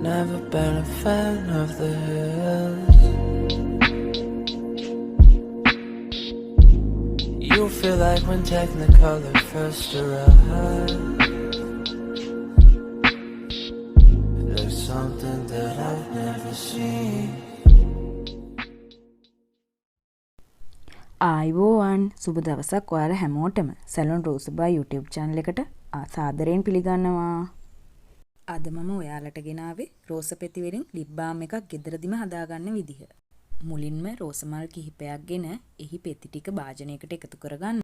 Never been a fan of the hills. You feel like when Technicolor first arrived. There's something that I've never seen. ආයිබෝවන් සුබ දවසක් ඔයාලා හැමෝටම salon රෝසබා YouTube channel එකට සාදරයෙන් පිළිගන්නවා. අද මම ඔයාලට ගෙනාවේ රෝස පෙති වලින් lip balm එකක් ගෙදරදිම හදාගන්න විදිහ. මුලින්ම රෝස මල් කිහිපයක් ගෙන එහි පෙති ටික භාජනයකට එකතු කරගන්න.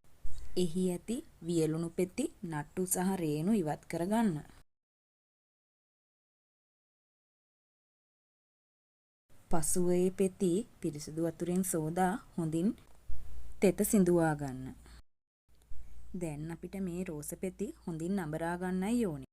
එහි ඇති වියලුණු පෙති, නට්ටු සහ රේණු ඉවත් කරගන්න. පසුව ඒ පෙති පිරිසිදු වතුරෙන් සෝදා හොඳින් තෙත සිඳුවා ගන්න. දැන් අපිට මේ රෝස පෙති හොඳින් නඹරා ගන්නයි ඕනේ.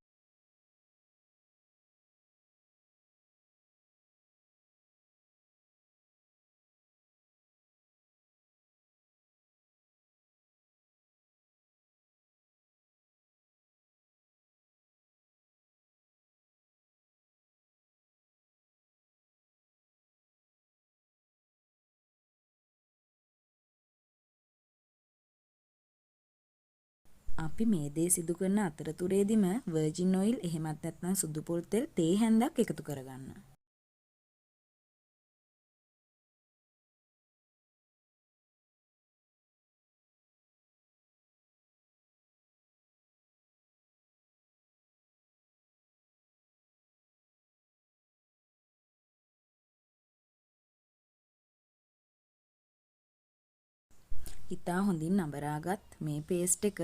අපි මේ දේ සිදු කරන අතරතුරේදීම වර්ජින් ඔයිල් එහෙමත් නැත්නම් සුදු පොල් තෙල් තේ හැන්දක් එකතු කරගන්න. ඉතා හොඳින් නඹරාගත් මේ පේස්ට් එක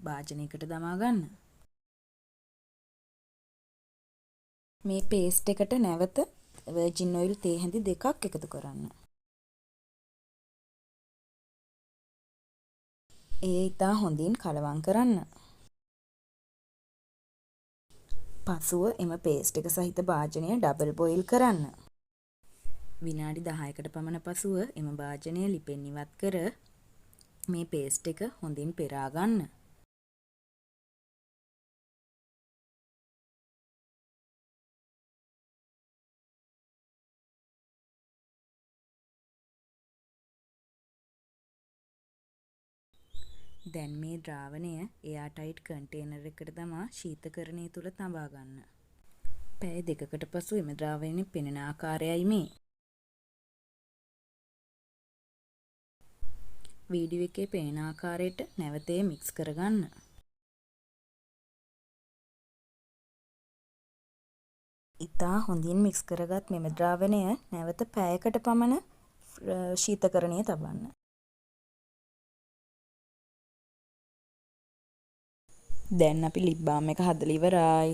භාජනයකට දමා ගන්න. මේ පේස්ට් එකට නැවත වර්ජින් ඔයිල් තේ හැඳි දෙකක් එකතු කරන්න. ඒ ඉතා හොඳින් කලවම් කරන්න. පසුව එම පේස්ට් එක සහිත භාජනය ඩබල් බොයිල් කරන්න. විනාඩි 10කට පමණ පසුව එම භාජනය ලිපෙන් ඉවත් කර මේ පේස්ට් එක හොඳින් පෙරා ගන්න. දැන් මේ ද්‍රාවණය එයා ටයිට් කන්ටේනර් එකට තමා ශීතකරණය තුල තබා ගන්න. පැය දෙකකට පසු එම ද්‍රාවණය පෙනෙන ආකාරයයි මේ. වීඩියෝ එකේ පේන ආකාරයට නැවත මික්ස් කරගන්න. ඉතා හොඳින් මික්ස් කරගත් මෙම ද්‍රාවණය නැවත පැයකට පමණ ශීතකරණයේ තබන්න. දැන් අපි lip balm එක හදලා ඉවරයි.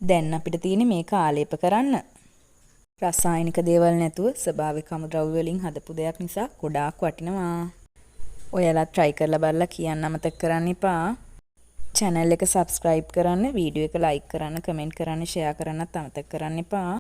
දැන් අපිට තියෙන්නේ මේක ආලේප කරන්න. රසායනික දේවල් නැතුව ස්වභාවික අමුද්‍රව්‍ය වලින් හදපු දෙයක් නිසා ගොඩාක් වටිනවා. ඔයාලා try කරලා බලලා කියන්න අමතක කරන්න එපා. channel එක subscribe කරන්න, වීඩියෝ එක like කරන්න, comment කරන්න, share කරන්නත් අමතක කරන්න එපා.